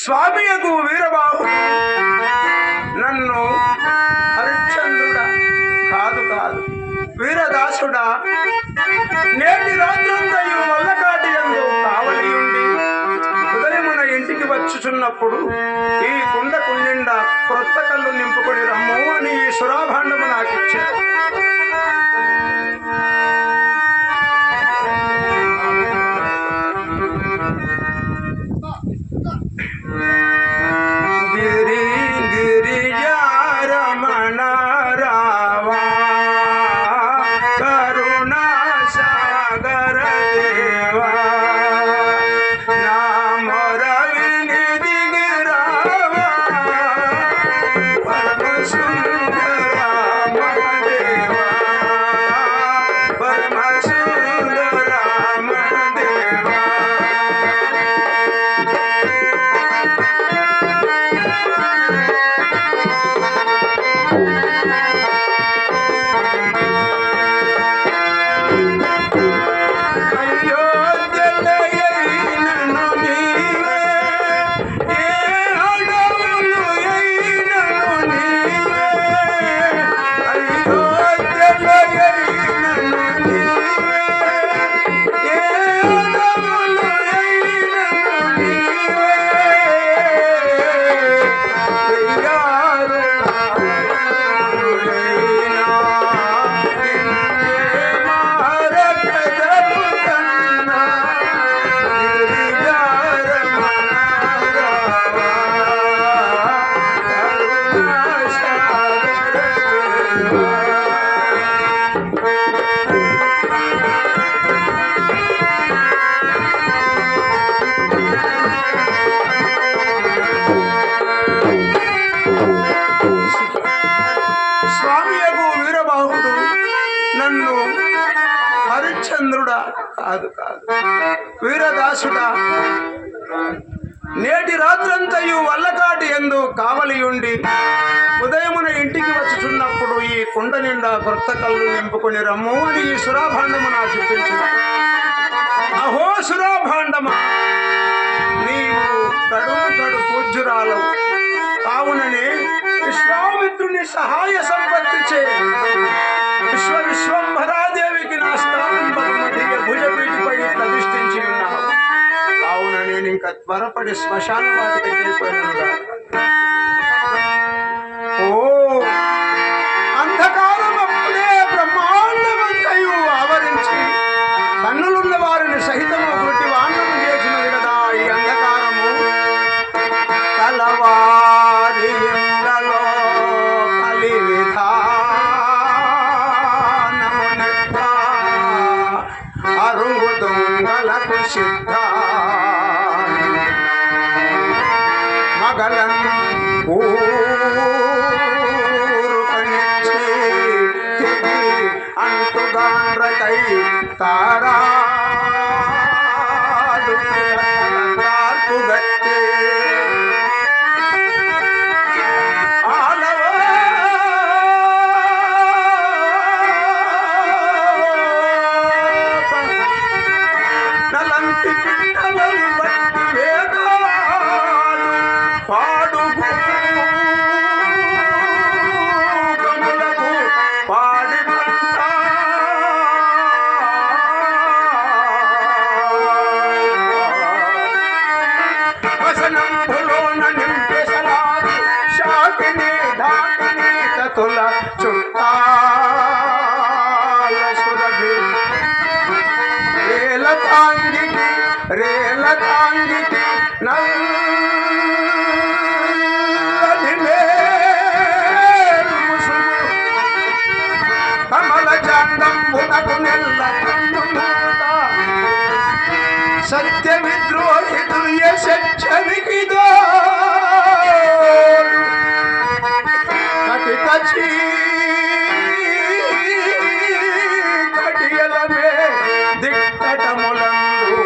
స్వామియకు వీరబాహుడు నన్ను హరిశ్చంద్రుడా కాదు కాదు వీరదాసుడా నేటి రాత్రంతయు వల్లకాటి యందు కావలియుండి ఉదయమున ఇంటికి వచ్చుచున్నప్పుడు ఈ కుండకు నిండా క్రొత్త కళ్ళు నింపుకొని రమ్ము అని ఈ సురాభాండము నాకిచ్చాడు. హరిశ్చంద్రుడా కాదు కాదు వీరదాసుడా నేటి రాత్రంతయు వల్లకాటి యందు కావలియుండి ఉదయమున ఇంటికి వచ్చుచున్నప్పుడు ఈ కుండ నిండా కొత్త కళ్ళు నింపుకొని రమ్ము అని ఈ సురాభాండము నా చూపించిన. అహో సురాభాండమా, నీవు కడు పూజ్యురాలవు కావుననే విశ్వామిత్రుని సహాయ సంపత్తి చే విశ్వంభరాదేవికి నా స్థానం భుజపీటిపై ప్రతిష్ఠించి ఉన్నావు. కావున నేను ఇంకా త్వరపడి శ్మశాన వాటికి వెళ్ళిపోయినగా. ఓ అంధకారం అప్పుడే బ్రహ్మాండమంతయు ఆవరించి కన్నులున్న వారిని సహితము గుట్టి వాండము చేసినది కదా ఈ అంధకారము. కలవారి ఇండ్లలో కలి విధానమునిద్ద అరుగు దొంగలకు సిద్ధ మగలన్ ఊరుకనిచ్చి తిరిగి అంటుగాండ్రకై తారాడు గట్టే నలంటి పిట్టలం బట్టి వేదాలు పాడుగు గములకు పాడి పంట వసనంబులోన నింపెసలాదు శాకిని ధాకిని తతుల చుట్టాల సురభి రేల తాంగికి నల్లది ముసుగు కమల చాందంబునకు నెల్ల సత్య విద్రోహితులు యశచ్చవికి కటి కచి కటియలమే దిక్కటములందు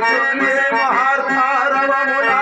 సగుచుండే మహార్తారవములా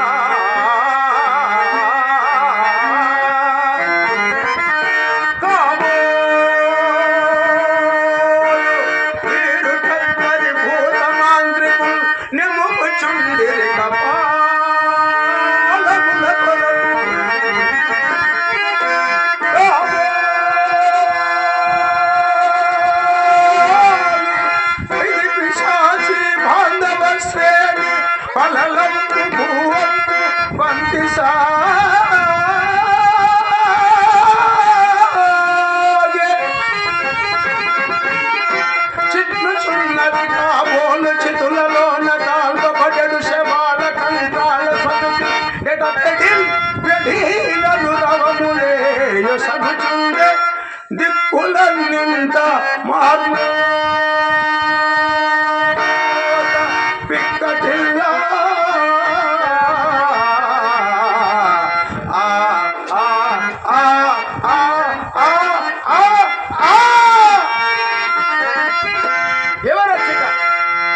దిక్కులన్నింత మార్మ పిక్కటిల్లా ఎవరొచ్చట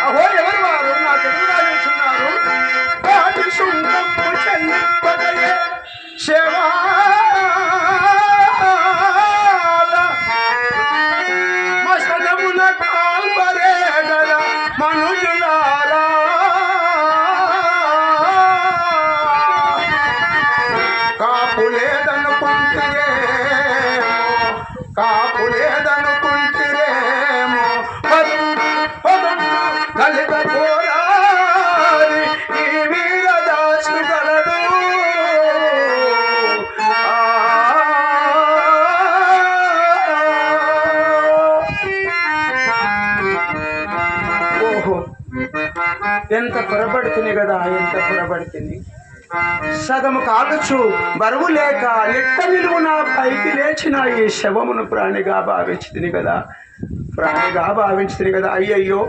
అహో ఎవరు వారు నా తెలుగుగా నిల్చున్నారు వాటి శుంకము చెల్లింపదయే శివా మనుజులారా కాపులేదనుకుంటిరేమో దళిత పోరారి ఈ వీరదాసు గలడు ఎంత పొరబడుతుంది కదా, ఎంత పొరబడుతుంది. సగము కావచ్చు బరువు లేక లెక్క నిలువున పైకి లేచిన ఈ శవమును ప్రాణిగా భావించుతుంది కదా, ప్రాణిగా భావించుతుంది కదా. అయ్యయ్యో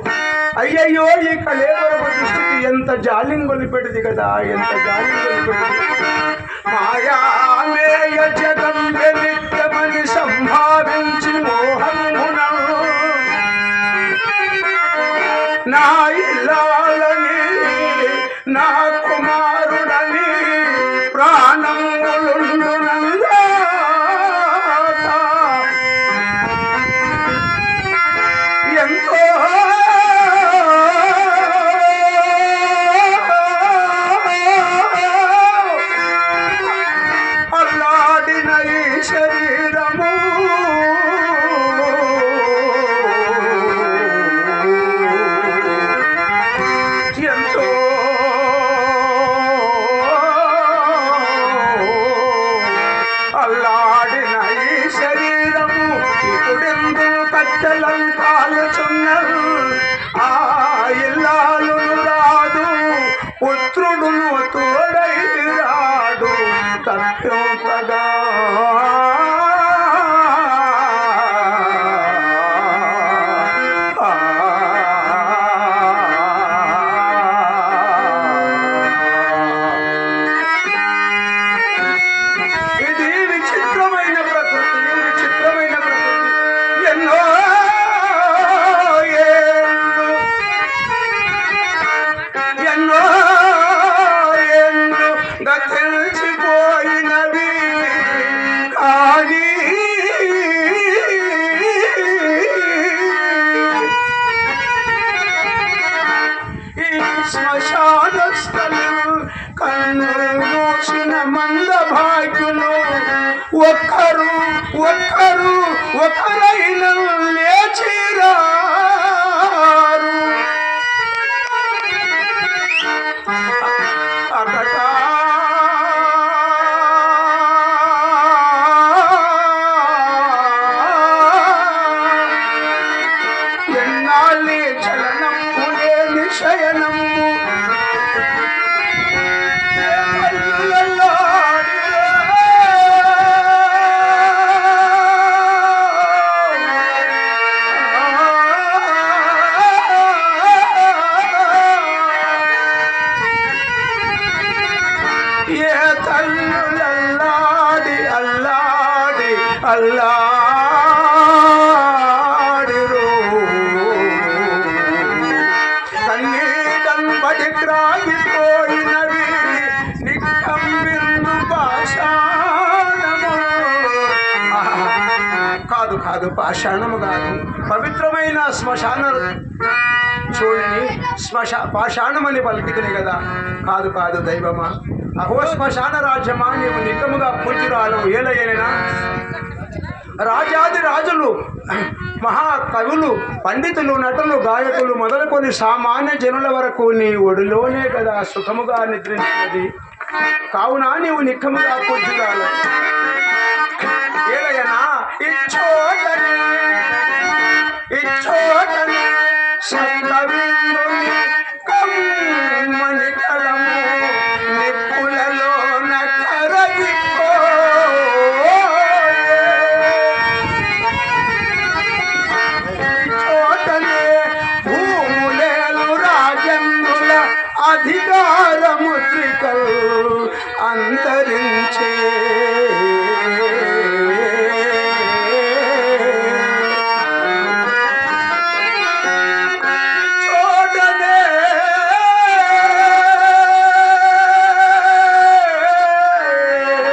అయ్యయ్యో ఈ కళేవరమ దృష్టికి ఎంత జాలిం గొలిపెడుతుంది కదా, ఎంత జాలిం గొలిపెడుతుంది. మాయామేయ జగంబె నిత్యమని సంభావించి మోహమున నా ఇల్లాలని నా కుమారుడని ప్రాణములుండునందా ఎంతో అల్లాడిన ఈ శరీరము ఎంతో నిద్రాగిపోయినవి నిక్కమ్మిందు పాషాణము. కాదు కాదు, పాషాణము కాదు, పవిత్రమైన శ్మశాన చూడని పాషాణమని పలికితిని కదా. కాదు కాదు దైవమా, అహో శ్మశాన రాజ్యమా, నీవు నిక్కముగా పూజ్యురాలు ఏలయ్యనా. రాజాది రాజులు, మహాకవులు, పండితులు, నటులు, గాయకులు మొదలుకొని సామాన్య జనుల వరకు నీ ఒడిలోనే కదా సుఖముగా నిద్రించినది. కావున నీవు నిక్కముగా పూజ్యురాలు ఏలయ్యనా. ఇచ్చోటనే సప్తవి